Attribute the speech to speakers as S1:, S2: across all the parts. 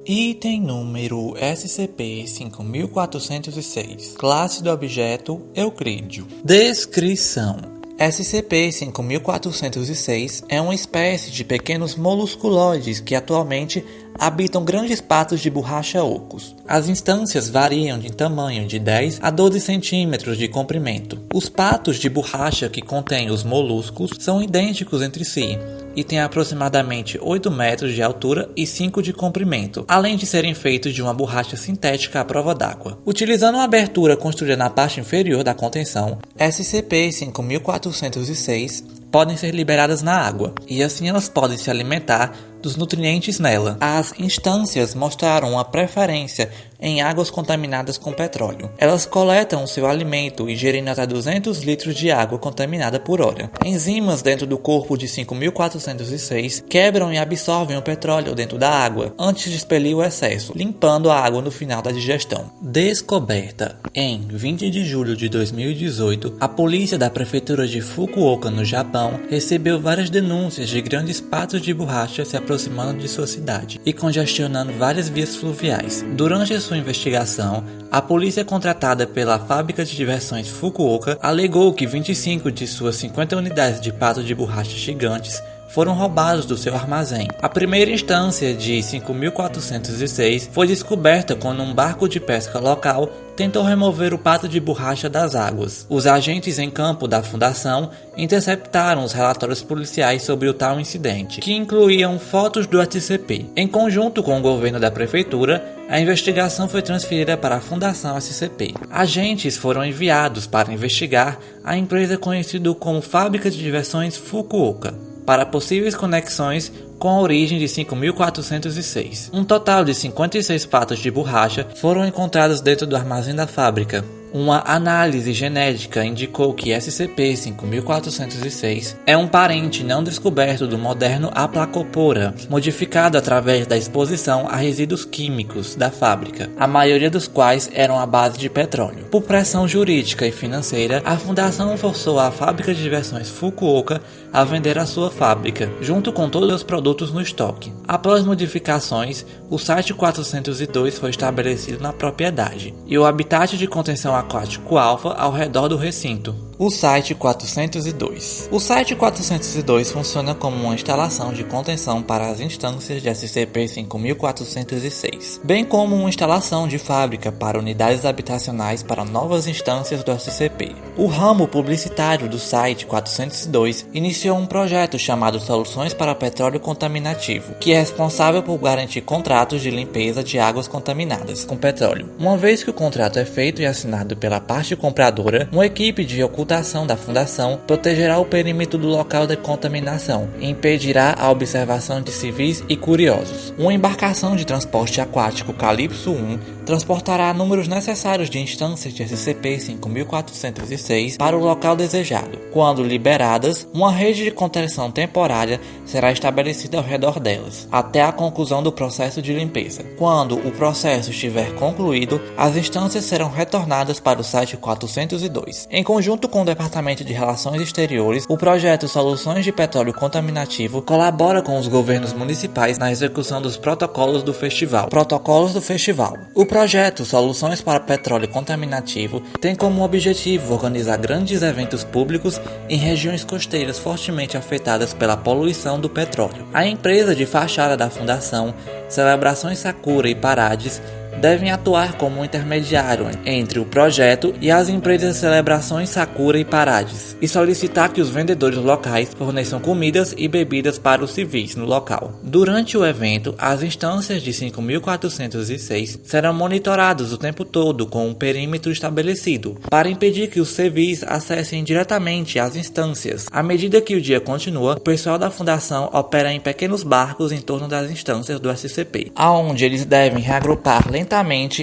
S1: Item número SCP-5406. Classe do objeto Eucrídeo. Descrição: SCP-5406 é uma espécie de pequenos molusculoides que atualmente habitam grandes patos de borracha ocos. As instâncias variam de tamanho de 10 a 12 centímetros de comprimento. Os patos de borracha que contêm os moluscos são idênticos entre si e têm aproximadamente 8 metros de altura e 5 de comprimento, além de serem feitos de uma borracha sintética à prova d'água. Utilizando uma abertura construída na parte inferior da contenção, SCP-5406 podem ser liberadas na água, e assim elas podem se alimentar dos nutrientes nela. As instâncias mostraram uma preferência em águas contaminadas com petróleo. Elas coletam seu alimento ingerindo até 200 litros de água contaminada por hora. Enzimas dentro do corpo de 5406 quebram e absorvem o petróleo dentro da água antes de expelir o excesso, limpando a água no final da digestão. Descoberta: em 20 de julho de 2018, a polícia da prefeitura de Fukuoka, no Japão, recebeu várias denúncias de grandes patos de borracha se aproximando de sua cidade e congestionando várias vias fluviais. Durante a sua investigação, a polícia contratada pela fábrica de diversões Fukuoka alegou que 25 de suas 50 unidades de patos de borracha gigantes foram roubados do seu armazém. A primeira instância de 5406 foi descoberta quando um barco de pesca local tentou remover o pato de borracha das águas. Os agentes em campo da fundação interceptaram os relatórios policiais sobre o tal incidente, que incluíam fotos do SCP. Em conjunto com o governo da prefeitura, a investigação foi transferida para a Fundação SCP. Agentes foram enviados para investigar a empresa conhecida como Fábrica de Diversões Fukuoka, para possíveis conexões com a origem de 5406. Um total de 56 patos de borracha foram encontrados dentro do armazém da fábrica. Uma análise genética indicou que SCP-5406 é um parente não descoberto do moderno Aplacopora, modificado através da exposição a resíduos químicos da fábrica, a maioria dos quais eram à base de petróleo. Por pressão jurídica e financeira, a fundação forçou a fábrica de diversões Fukuoka a vender a sua fábrica, junto com todos os produtos no estoque. Após modificações, o Site 402 foi estabelecido na propriedade, e o habitat de contenção aquático alfa ao redor do recinto. O Site 402. O Site 402 funciona como uma instalação de contenção para as instâncias de SCP-5406, bem como uma instalação de fábrica para unidades habitacionais para novas instâncias do SCP. O ramo publicitário do Site 402 iniciou um projeto chamado Soluções para Petróleo Contaminativo, que é responsável por garantir contratos de limpeza de águas contaminadas com petróleo. Uma vez que o contrato é feito e assinado pela parte compradora, uma equipe de ocultação da fundação protegerá o perímetro do local de contaminação e impedirá a observação de civis e curiosos. Uma embarcação de transporte aquático Calypso 1 transportará números necessários de instâncias de SCP-5406 para o local desejado. Quando liberadas, uma rede de contenção temporária será estabelecida ao redor delas, até a conclusão do processo de limpeza. Quando o processo estiver concluído, as instâncias serão retornadas para o Site 402. Em conjunto com o Departamento de Relações Exteriores, o projeto Soluções de Petróleo Contaminativo colabora com os governos municipais na execução dos protocolos do festival. O projeto Soluções para Petróleo Contaminativo tem como objetivo organizar grandes eventos públicos em regiões costeiras fortemente afetadas pela poluição do petróleo. A empresa de fachada da fundação, Celebrações Sakura e Parades, devem atuar como um intermediário entre o projeto e as empresas Celebrações Sakura e Parades, e solicitar que os vendedores locais forneçam comidas e bebidas para os civis no local. Durante o evento, as instâncias de 5406 serão monitoradas o tempo todo com um perímetro estabelecido, para impedir que os civis acessem diretamente as instâncias. À medida que o dia continua, o pessoal da fundação opera em pequenos barcos em torno das instâncias do SCP, aonde eles devem reagrupar lentamente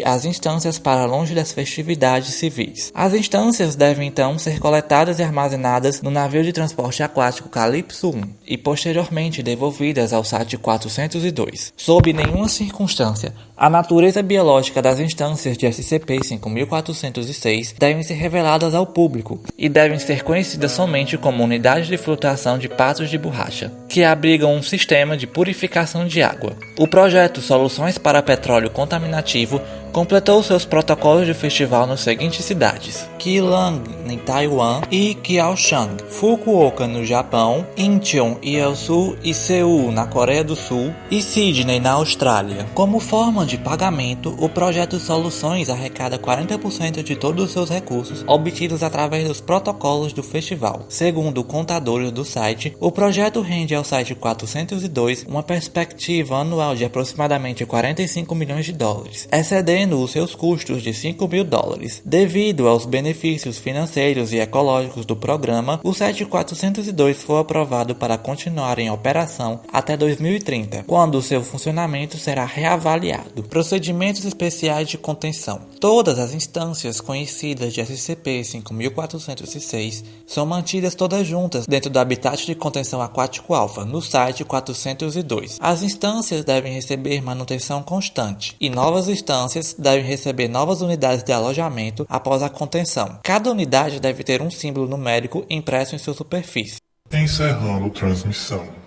S1: as instâncias para longe das festividades civis. As instâncias devem então ser coletadas e armazenadas no navio de transporte aquático Calypso 1 e posteriormente devolvidas ao Site 402. Sob nenhuma circunstância, a natureza biológica das instâncias de SCP-5406 devem ser reveladas ao público e devem ser conhecidas somente como unidades de flutuação de patos de borracha. que abrigam um sistema de purificação de água. O projeto Soluções para Petróleo Contaminativo completou seus protocolos de festival nas seguintes cidades: Keelang, em Taiwan, e Kaohsiung, Fukuoka, no Japão, Incheon, Ilsu e Seul, na Coreia do Sul, e Sydney, na Austrália. Como forma de pagamento, o projeto Soluções arrecada 40% de todos os seus recursos obtidos através dos protocolos do festival. Segundo contadores do site, o projeto rende ao site 402 uma perspectiva anual de aproximadamente 45 milhões de dólares, excedendo os seus custos de 5 mil dólares. Devido aos benefícios financeiros e ecológicos do programa, o site 402 foi aprovado para continuar em operação até 2030, quando seu funcionamento será reavaliado. Procedimentos especiais de contenção. Todas as instâncias conhecidas de SCP-5406 são mantidas todas juntas dentro do habitat de contenção aquático alfa, no site 402. As instâncias devem receber manutenção constante, e novas instâncias devem receber novas unidades de alojamento após a contenção. Cada unidade deve ter um símbolo numérico impresso em sua superfície.
S2: Encerrando transmissão.